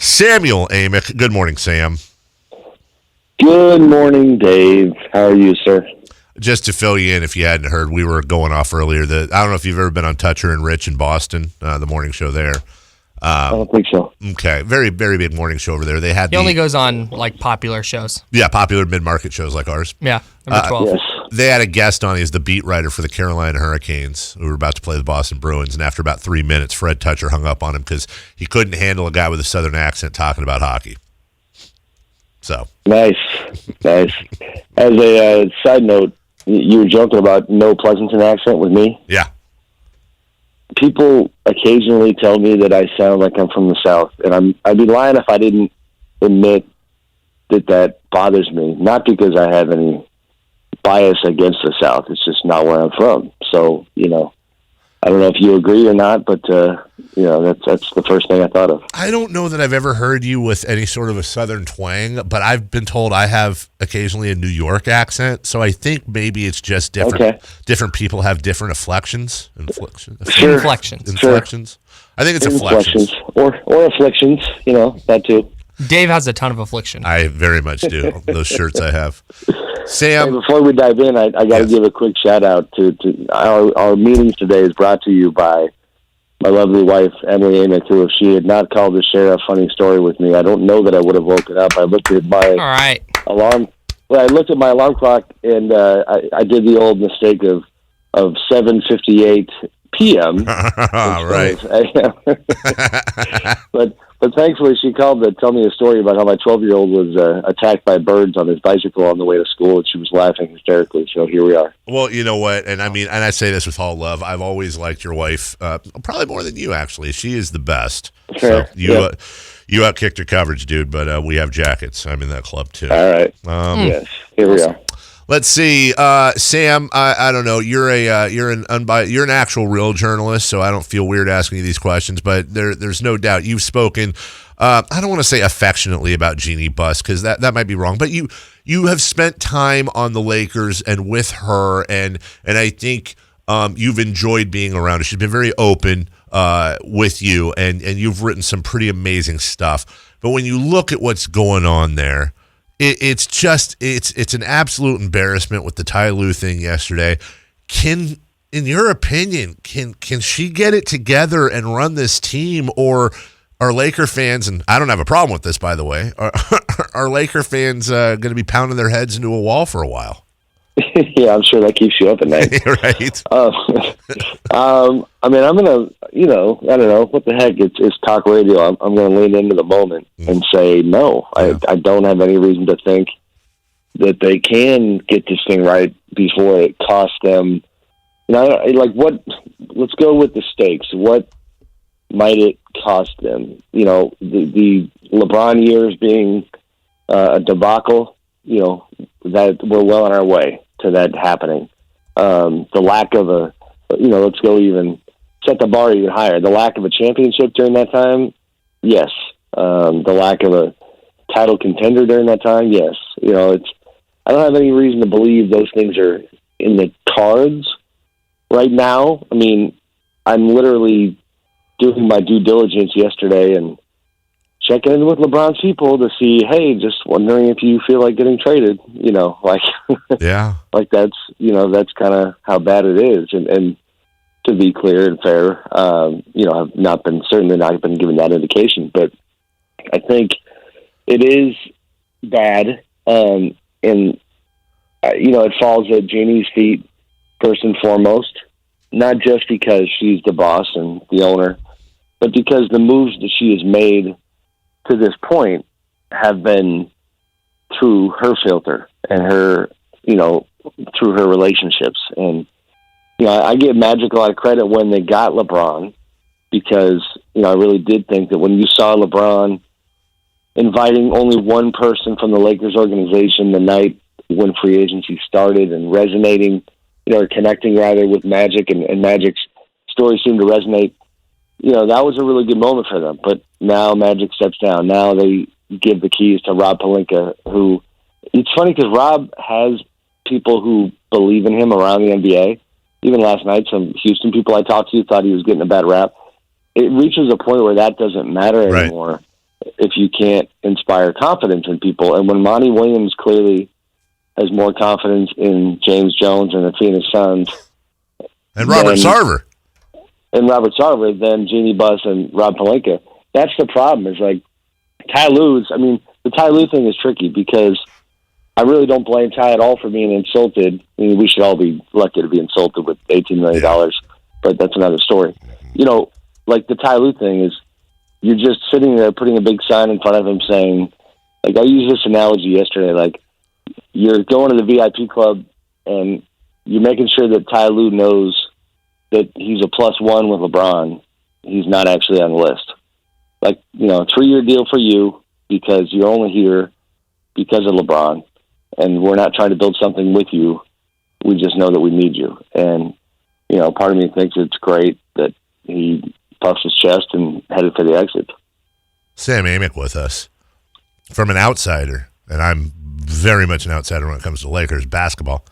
Samuel Amick. Good morning, Sam. Good morning, Dave. How are you, sir? Just to fill you in, if you hadn't heard, we were going off earlier. I don't know if you've ever been on Toucher and Rich in Boston, the morning show there. I don't think so. Okay, very, very big morning show over there. He only goes on like popular shows. Yeah, popular mid-market shows like ours. Yeah, number 12. Yes. They had a guest on. He's the beat writer for the Carolina Hurricanes, who were about to play the Boston Bruins. And after about 3 minutes, Fred Toucher hung up on him because he couldn't handle a guy with a southern accent talking about hockey. So Nice. As a side note, you were joking about no Pleasanton accent with me. yeah, People occasionally tell me that I sound like I'm from the South, and I'd be lying if I didn't admit that bothers me. Not because I have any bias against the South. It's just not where I'm from. So, I don't know if you agree or not, but that's the first thing I thought of. I don't know that I've ever heard you with any sort of a southern twang, but I've been told I have occasionally a New York accent. So I think maybe it's just different. Okay. Different people have different inflections. Sure. Inflections. Inflections. I think it's inflections. Or afflictions, that too. Dave has a ton of affliction. I very much do. Those shirts I have. Hey, Sam, before we dive in, I got to Yes. give a quick shout out to our meetings today is brought to you by my lovely wife, Emily Amick, who, if she had not called to share a funny story with me, I don't know that I would have woken up. I looked at my All right. alarm. Well, I looked at my alarm clock, and I did the old mistake of 7:58 p.m. right. But thankfully, she called to tell me a story about how my 12-year-old was attacked by birds on his bicycle on the way to school, and she was laughing hysterically. So here we are. Well, you know what? And I mean, and I say this with all love. I've always liked your wife, probably more than you, actually. She is the best. Fair. So you outkicked her coverage, dude, but we have jackets. I'm in that club, too. All right. Yes, here we are. Let's see, Sam. I don't know. You're an actual real journalist, so I don't feel weird asking you these questions. But there's no doubt you've spoken. I don't want to say affectionately about Jeannie Buss because that might be wrong. But you have spent time on the Lakers and with her, and I think you've enjoyed being around her. She's been very open with you, and you've written some pretty amazing stuff. But when you look at what's going on there. It's an absolute embarrassment with the Ty Lue thing yesterday. In your opinion, can she get it together and run this team, or are Laker fans, and I don't have a problem with this, by the way, are Laker fans going to be pounding their heads into a wall for a while? Yeah, I'm sure that keeps you up at night. Right. I mean, I'm going to, I don't know, what the heck, it's talk radio. I'm going to lean into the moment and say no. Yeah. I don't have any reason to think that they can get this thing right before it costs them. Let's go with the stakes. What might it cost them? The LeBron years being a debacle, that we're well on our way to that happening. The lack of let's go even set the bar even higher. The lack of a championship during that time, yes. The lack of a title contender during that time, yes. I don't have any reason to believe those things are in the cards right now. I mean, I'm literally doing my due diligence yesterday and checking in with LeBron's people to see, hey, just wondering if you feel like getting traded, yeah, like that's kind of how bad it is. And to be clear and fair, I've certainly not been given that indication, but I think it is bad. It falls at Jeannie's feet first and foremost, not just because she's the boss and the owner, but because the moves that she has made to this point have been through her filter and her, through her relationships. And, I give Magic a lot of credit when they got LeBron because, I really did think that when you saw LeBron inviting only one person from the Lakers organization the night when free agency started and resonating, or connecting rather with Magic and Magic's story seemed to resonate, that was a really good moment for them. But now Magic steps down. Now they give the keys to Rob Pelinka, who, it's funny because Rob has people who believe in him around the NBA. Even last night, some Houston people I talked to thought he was getting a bad rap. It reaches a point where that doesn't matter anymore. if you can't inspire confidence in people. And when Monty Williams clearly has more confidence in James Jones and the Phoenix Suns and Robert Sarver than Jeannie Buss and Rob Pelinka, that's the problem. Is like Ty Lue's. I mean, the Ty Lue thing is tricky because I really don't blame Ty at all for being insulted. I mean, we should all be lucky to be insulted with $18 million, but that's another story. You know, like the Ty Lue thing is, you're just sitting there putting a big sign in front of him saying, like I used this analogy yesterday, like you're going to the VIP club and you're making sure that Ty Lue knows that he's a +1 with LeBron. He's not actually on the list. Like, you know, 3-year deal for you because you're only here because of LeBron, and we're not trying to build something with you. We just know that we need you. And, you know, part of me thinks it's great that he puffs his chest and headed for the exit. Sam Amick with us. From an outsider, and I'm very much an outsider when it comes to Lakers basketball.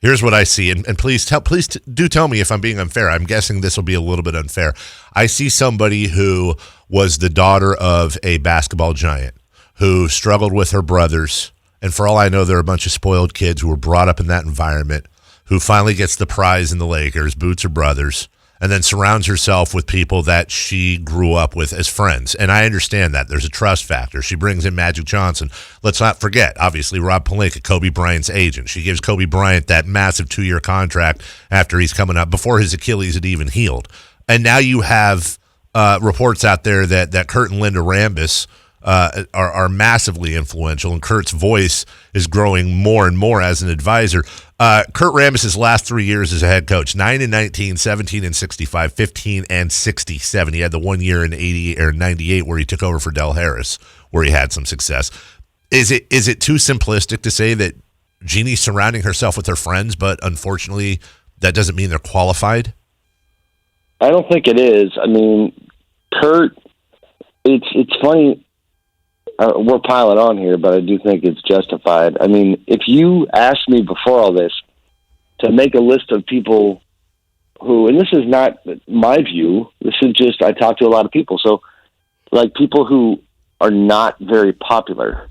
Here's what I see, and please do tell me if I'm being unfair. I'm guessing this will be a little bit unfair. I see somebody who was the daughter of a basketball giant who struggled with her brothers, and for all I know, they're a bunch of spoiled kids who were brought up in that environment, who finally gets the prize in the Lakers, boots her brothers, and then surrounds herself with people that she grew up with as friends. And I understand that. There's a trust factor. She brings in Magic Johnson. Let's not forget, obviously, Rob Pelinka, Kobe Bryant's agent. She gives Kobe Bryant that massive 2-year contract after he's coming up, before his Achilles had even healed. And now you have reports out there that Kurt and Linda Rambis are massively influential, and Kurt's voice is growing more and more as an advisor. Kurt Rambis' last 3 years as a head coach, 9-19, 17-65, 15-67. He had the 1 year in 80 or 98 where he took over for Del Harris, where he had some success. Is it too simplistic to say that Jeannie's surrounding herself with her friends, but unfortunately that doesn't mean they're qualified? I don't think it is. I mean, Kurt, it's funny. We're piling on here, but I do think it's justified. I mean, if you asked me before all this to make a list of people who, and this is not my view, this is just, I talk to a lot of people. So, like, people who are not very popular,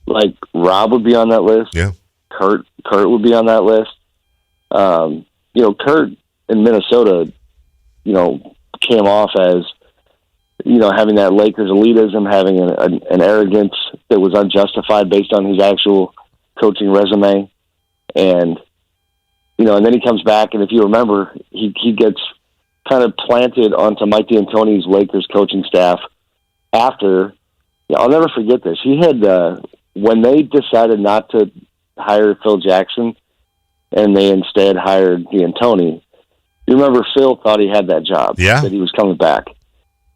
like Rob would be on that list. Yeah. Kurt would be on that list. You know, Kurt in Minnesota, you know, came off as, you know, having that Lakers elitism, having an arrogance that was unjustified based on his actual coaching resume. And, you know, and then he comes back, and if you remember, he gets kind of planted onto Mike D'Antoni's Lakers coaching staff after, I'll never forget this. He had, when they decided not to hire Phil Jackson and they instead hired D'Antoni, you remember Phil thought he had that job, that he was coming back.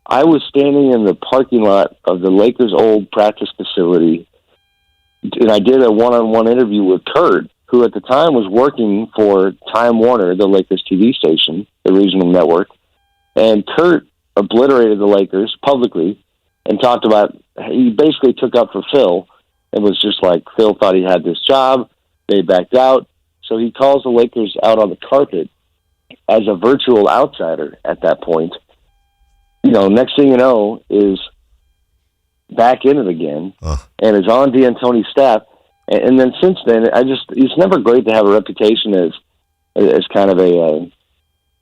I was standing in the parking lot of the Lakers' old practice facility, and I did a one-on-one interview with Kurt, who at the time was working for Time Warner, the Lakers TV station, the regional network. And Kurt obliterated the Lakers publicly and talked about, he basically took up for Phil and was just like, Phil thought he had this job, they backed out. So he calls the Lakers out on the carpet as a virtual outsider at that point. You know, next thing you know is back in it again and is on D'Antoni's staff. And then since then, it's never great to have a reputation as kind of a,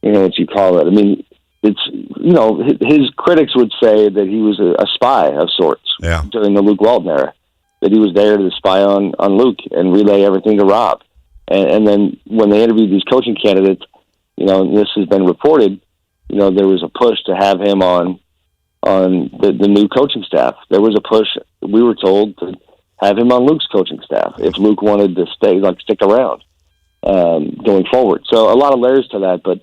you know, what you call it. I mean, it's, you know, his critics would say that he was a spy of sorts during the Luke Walton era, that he was there to spy on Luke and relay everything to Rob. And then when they interviewed these coaching candidates, you know, and this has been reported, you know, there was a push to have him on the new coaching staff. There was a push, we were told, to have him on Luke's coaching staff if Luke wanted to stick around going forward. So a lot of layers to that, but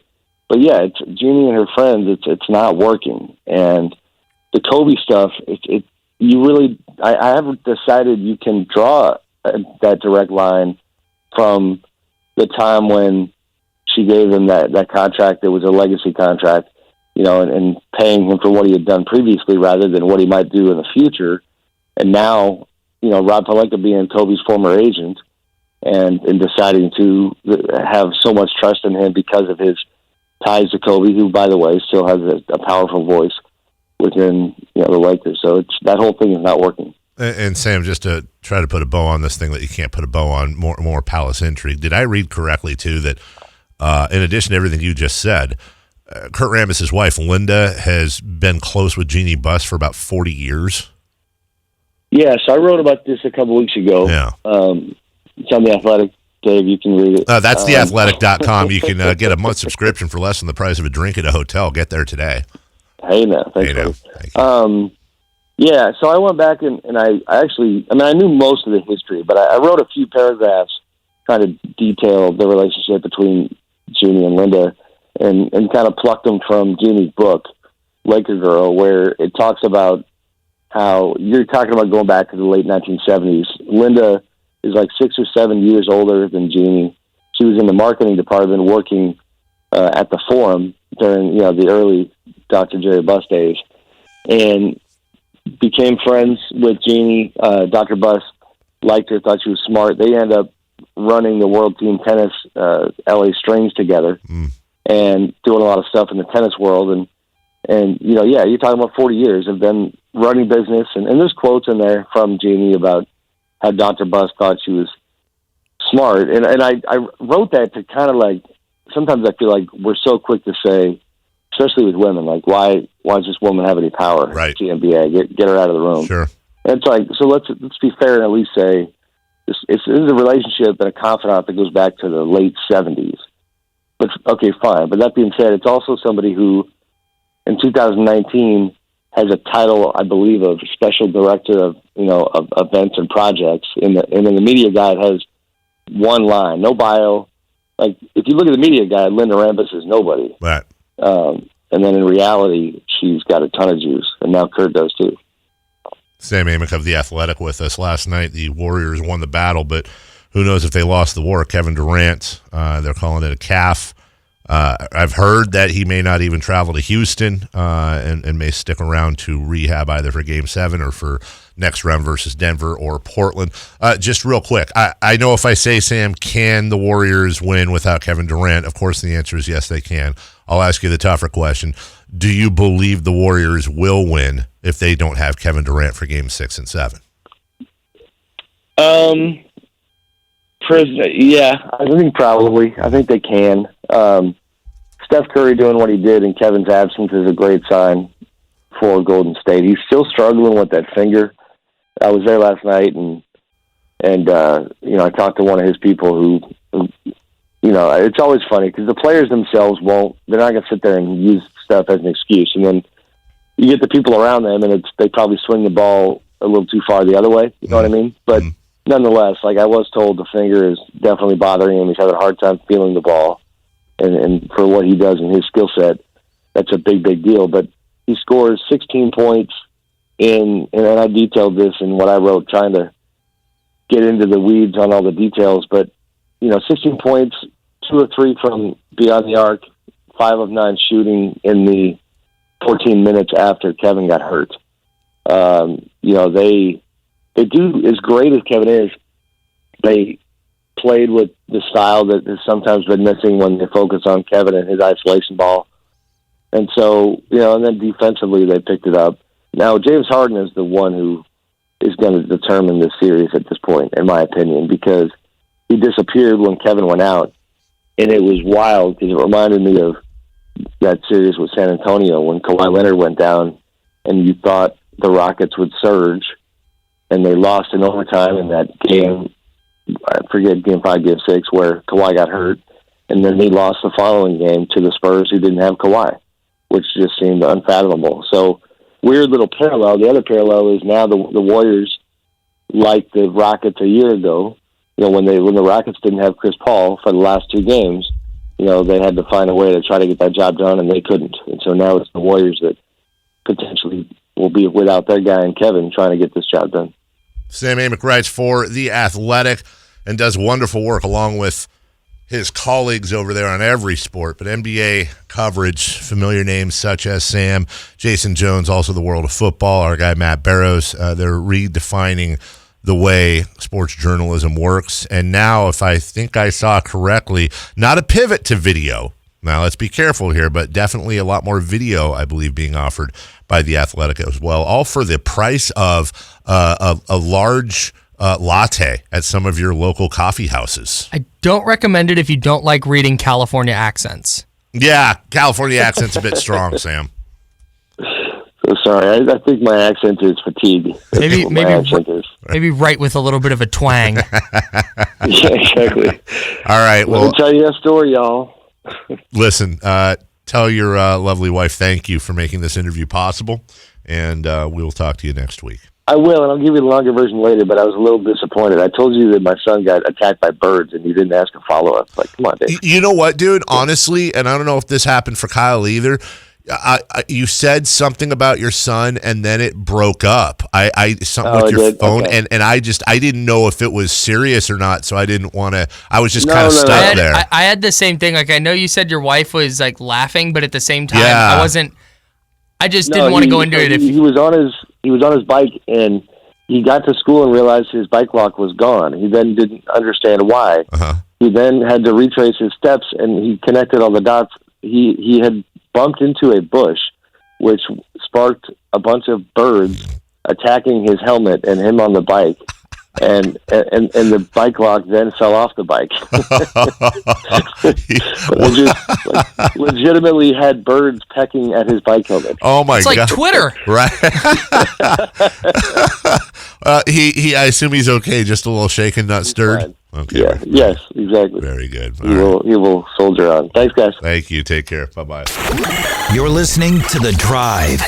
yeah, it's Jeannie and her friends. It's not working, and the Kobe stuff. I haven't decided you can draw that direct line from the time when she gave him that contract that was a legacy contract, you know, and paying him for what he had done previously rather than what he might do in the future. And now, you know, Rob Pelinka being Kobe's former agent and deciding to have so much trust in him because of his ties to Kobe, who, by the way, still has a powerful voice. within the Lakers. So it's that whole thing is not working. And Sam, just to try to put a bow on this thing that you can't put a bow on, more Palace intrigue. Did I read correctly too that in addition to everything you just said, Kurt Rambis' wife Linda has been close with Jeannie Buss for about 40 years? Yeah, so I wrote about this a couple weeks ago. Yeah, it's on The Athletic. Dave, you can read it. That's theathletic.com. You can get a month subscription for less than the price of a drink at a hotel. Get there today. Hey now, thanks. Thank you. Yeah, so I went back and I actually, I knew most of the history, but I wrote a few paragraphs trying to detail the relationship between Jeannie and Linda and kind of plucked them from Jeannie's book, Laker Girl, where it talks about how you're talking about going back to the late 1970s. Linda is like 6 or 7 years older than Jeannie. She was in the marketing department working at the Forum during the early Dr. Jerry Buss days, and became friends with Jeannie. Dr. Buss liked her, thought she was smart. They end up running the World Team Tennis LA Strings together and doing a lot of stuff in the tennis world. And you're talking about 40 years of them running business. And there's quotes in there from Jeannie about how Dr. Buss thought she was smart. And I wrote that to kind of like, sometimes I feel like we're so quick to say, especially with women, like why does this woman have any power? Right. The NBA, get her out of the room. Sure. And it's like, so let's be fair and at least say this is a relationship and a confidant that goes back to the late 70s. But okay, fine. But that being said, it's also somebody who in 2019 has a title, I believe, of special director of events and projects. In the media guide has one line, no bio. Like if you look at the media guide, Linda Rambis is nobody. Right. And then in reality, she's got a ton of juice, and now Kurt does too. Sam Amick of The Athletic with us last night. The Warriors won the battle, but who knows if they lost the war. Kevin Durant, they're calling it a calf. I've heard that he may not even travel to Houston and may stick around to rehab either for Game 7 or for next round versus Denver or Portland. Just real quick, I know if I say, Sam, can the Warriors win without Kevin Durant? Of course, the answer is yes, they can. I'll ask you the tougher question. Do you believe the Warriors will win if they don't have Kevin Durant for Game 6 and 7? Yeah, I think probably. I think they can. Steph Curry doing what he did in Kevin's absence is a great sign for Golden State. He's still struggling with that finger. I was there last night, and I talked to one of his people who it's always funny because the players themselves they're not going to sit there and use stuff as an excuse. And then you get the people around them, and they probably swing the ball a little too far the other way. You know what I mean? But nonetheless, like I was told, the finger is definitely bothering him. He's having a hard time feeling the ball. And for what he does in his skill set, that's a big, big deal. But he scores 16 points and I detailed this in what I wrote, trying to get into the weeds on all the details. But, 16 points, 2 of 3 from beyond the arc, 5 of 9 shooting in the 14 minutes after Kevin got hurt. They do, as great as Kevin is, they played with the style that has sometimes been missing when they focus on Kevin and his isolation ball. And so, and then defensively they picked it up. Now, James Harden is the one who is going to determine this series at this point, in my opinion, because he disappeared when Kevin went out. And it was wild because it reminded me of that series with San Antonio when Kawhi Leonard went down and you thought the Rockets would surge, and they lost in overtime in that game. I forget, Game 5, Game 6, where Kawhi got hurt, and then they lost the following game to the Spurs who didn't have Kawhi, which just seemed unfathomable. So, weird little parallel. The other parallel is now the Warriors, like the Rockets a year ago, when the Rockets didn't have Chris Paul for the last 2 games, they had to find a way to try to get that job done, and they couldn't. And so now it's the Warriors that potentially will be without their guy and Kevin trying to get this job done. Sam Amick writes for The Athletic and does wonderful work along with his colleagues over there on every sport, but NBA coverage, familiar names such as Sam, Jason Jones, also the world of football, our guy Matt Barrows. They're redefining the way sports journalism works. And now, if I think I saw correctly, not a pivot to video, Now, let's be careful here, but definitely a lot more video, I believe, being offered by the Athletic as well, all for the price of a large latte at some of your local coffee houses. I don't recommend it if you don't like reading California accents. Yeah, California accent's a bit strong, Sam. So sorry, I think my accent is fatigue. Maybe write with a little bit of a twang. Yeah, exactly. All right, well, let me tell you a story, y'all. Listen, tell your lovely wife thank you for making this interview possible, and we'll talk to you next week. I will, and I'll give you the longer version later, but I was a little disappointed. I told you that my son got attacked by birds, and you didn't ask a follow-up. Like, come on, Dave. You know what, dude? Honestly, and I don't know if this happened for Kyle either, you said something about your son, and then it broke up. Something with your phone, okay. and I didn't know if it was serious or not, so I didn't want to. I was just kind of stuck there. I had the same thing. Like, I know you said your wife was like laughing, but at the same time, Yeah. I wasn't. I just didn't want to go into it. He was on his bike, and he got to school and realized his bike lock was gone. He then didn't understand why. Uh-huh. He then had to retrace his steps, and he connected all the dots. He had bumped into a bush, which sparked a bunch of birds attacking his helmet and him on the bike. And the bike lock then fell off the bike. Legitimately had birds pecking at his bike helmet. Oh my God! It's like Twitter, right? I assume he's okay, just a little shaken, not stirred. Fine. Okay. Yeah. Yes. Exactly. Very good. He will soldier on. Thanks, guys. Thank you. Take care. Bye-bye. You're listening to The Drive.